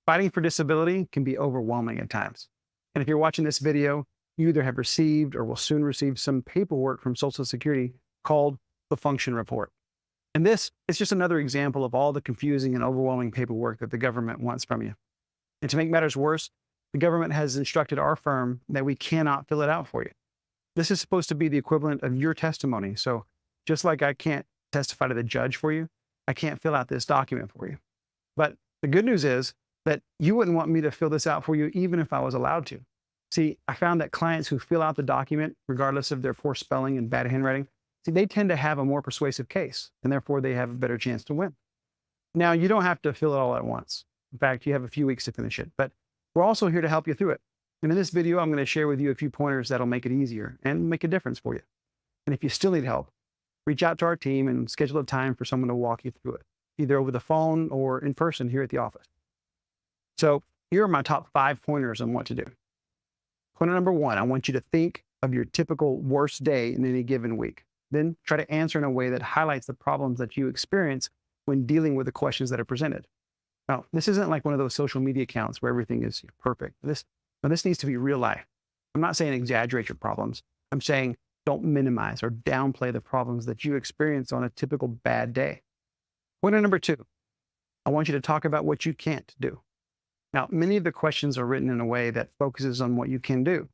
Fighting for disability can be overwhelming at times. And if you're watching this video, you either have received or will soon receive some paperwork from Social Security called the function report. And this is just another example of all the confusing and overwhelming paperwork that the government wants from you. And to make matters worse, the government has instructed our firm that we cannot fill it out for you. This is supposed to be the equivalent of your testimony. So just like I can't testify to the judge for you, I can't fill out this document for you. But the good news is that you wouldn't want me to fill this out for you even if I was allowed to. See, I found that clients who fill out the document, regardless of their poor spelling and bad handwriting, they tend to have a more persuasive case, and therefore they have a better chance to win. Now, you don't have to fill it all at once. In fact, you have a few weeks to finish it, but we're also here to help you through it. And in this video, I'm going to share with you a few pointers that'll make it easier and make a difference for you. And if you still need help, reach out to our team and schedule a time for someone to walk you through it, either over the phone or in person here at the office. So here are my top 5 pointers on what to do. Pointer number 1, I want you to think of your typical worst day in any given week. Then try to answer in a way that highlights the problems that you experience when dealing with the questions that are presented. Now, this isn't like one of those social media accounts where everything is perfect. This needs to be real life. I'm not saying exaggerate your problems. I'm saying don't minimize or downplay the problems that you experience on a typical bad day. Pointer number 2, I want you to talk about what you can't do. Now, many of the questions are written in a way that focuses on what you can do,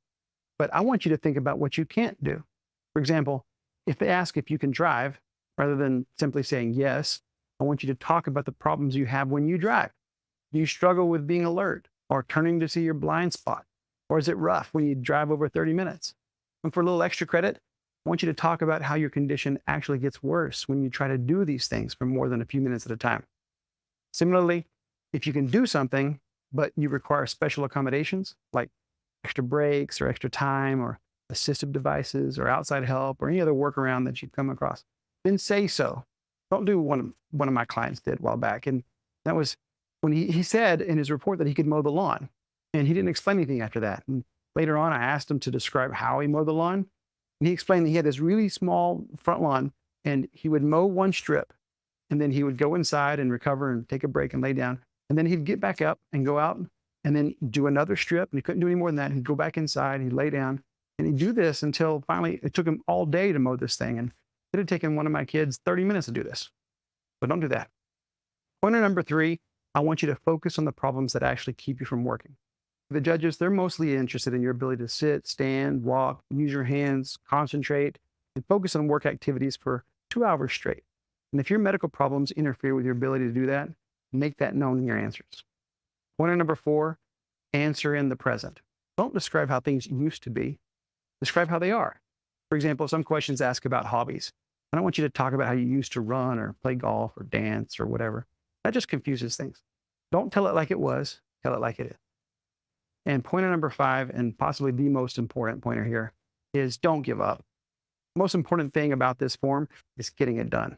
but I want you to think about what you can't do. For example, if they ask if you can drive, rather than simply saying yes, I want you to talk about the problems you have when you drive. Do you struggle with being alert or turning to see your blind spot? Or is it rough when you drive over 30 minutes? And for a little extra credit, I want you to talk about how your condition actually gets worse when you try to do these things for more than a few minutes at a time. Similarly, if you can do something, but you require special accommodations like extra breaks or extra time or assistive devices or outside help or any other workaround that you've come across, then say so. Don't do one of my clients did a while back. And that was when he said in his report that he could mow the lawn. And he didn't explain anything after that. And later on, I asked him to describe how he mowed the lawn. And he explained that he had this really small front lawn and he would mow one strip. And then he would go inside and recover and take a break and lay down. And then he'd get back up and go out and then do another strip. And he couldn't do any more than that. He'd go back inside, he'd lay down. And he'd do this until finally it took him all day to mow this thing. And it had taken one of my kids 30 minutes to do this. But don't do that. Pointer number 3, I want you to focus on the problems that actually keep you from working. The judges, they're mostly interested in your ability to sit, stand, walk, use your hands, concentrate, and focus on work activities for 2 hours straight. And if your medical problems interfere with your ability to do that, make that known in your answers. Pointer number 4, answer in the present. Don't describe how things used to be. Describe how they are. For example, some questions ask about hobbies. I don't want you to talk about how you used to run or play golf or dance or whatever. That just confuses things. Don't tell it like it was, tell it like it is. And pointer number 5, and possibly the most important pointer here, is don't give up. The most important thing about this form is getting it done.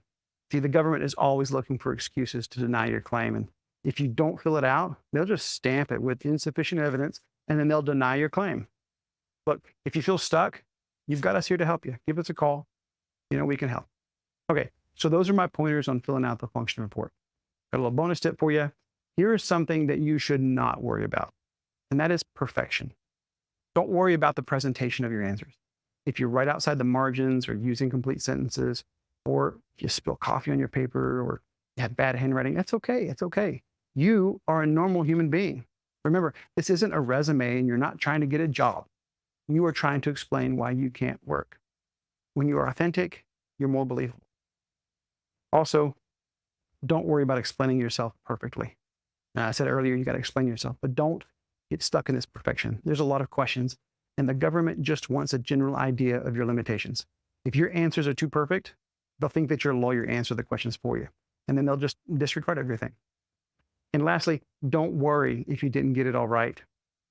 See, the government is always looking for excuses to deny your claim. And if you don't fill it out, they'll just stamp it with insufficient evidence, and then they'll deny your claim. Look, if you feel stuck, you've got us here to help you. Give us a call. We can help. Okay, so those are my pointers on filling out the function report. Got a little bonus tip for you. Here is something that you should not worry about, and that is perfection. Don't worry about the presentation of your answers. If you write outside the margins or use incomplete sentences, or you spill coffee on your paper or you have bad handwriting, that's okay. It's okay. You are a normal human being. Remember, this isn't a resume and you're not trying to get a job. You are trying to explain why you can't work. When you are authentic, you're more believable. Also, don't worry about explaining yourself perfectly. Now, I said earlier, you got to explain yourself, but don't get stuck in this perfection. There's a lot of questions, and the government just wants a general idea of your limitations. If your answers are too perfect, they'll think that your lawyer answered the questions for you, and then they'll just disregard everything. And lastly, don't worry if you didn't get it all right.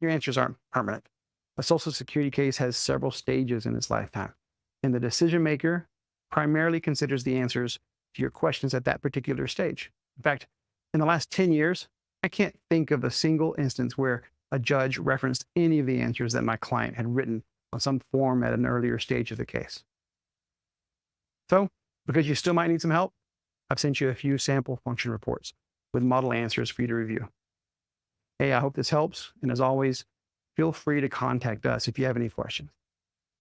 Your answers aren't permanent. A Social Security case has several stages in its lifetime, and the decision maker primarily considers the answers to your questions at that particular stage. In fact, in the last 10 years, I can't think of a single instance where a judge referenced any of the answers that my client had written on some form at an earlier stage of the case. So, because you still might need some help, I've sent you a few sample function reports with model answers for you to review. Hey, I hope this helps. And as always, feel free to contact us if you have any questions.